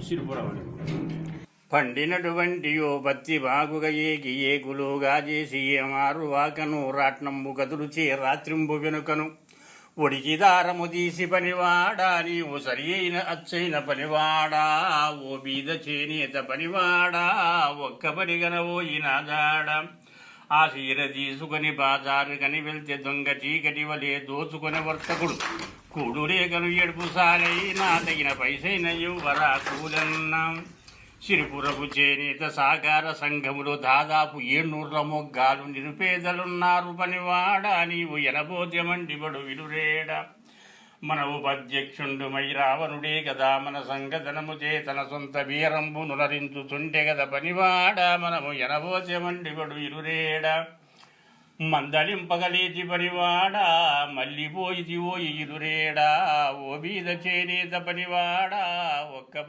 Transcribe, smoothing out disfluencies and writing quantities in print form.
సిరిపురమని పండినటువంటి ఓ పత్తి బాగుగా ఏగి ఏగులుగా చేసి ఏమారు వాకను రాట్నంబు కదులుచే రాత్రింబు వెనుకను ఒడికి దారము తీసి పనివాడా నీవు సరి అయిన అచ్చైన పనివాడా ఓ బీద చేనేత పనివాడా ఒక్క పనిగనవోయినాదాడ ఆ చీర తీసుకుని బాజారు కని వెళ్తే దొంగ చీకటి వలే దోచుకునే వర్తకుడు కూడు రేగను ఏడుపు సాలైనా తగిన పైసైన ఇవ్వరా కూలన్నా సిరిపురపు చేనేత సాకార సంఘములో దాదాపు 700 మొగ్గాలు నిరుపేదలున్నారు పనివాడా నీవు ఎనబోద్యమండిబడు విలురేడ మన ఉపాధ్యక్షుండుమై రావణుడే కదా మన సంగధనముచే తన సొంత వీరంబు నులరించుచుంటే గద పనివాడా మనము ఎనబోద్యమండిబడు విలురేడ మందలింపగలేచి పనివాడా మళ్ళీపోయితి ఓ ఇలురేడా ఓ బీద చేనేత పనివాడా ఒక్క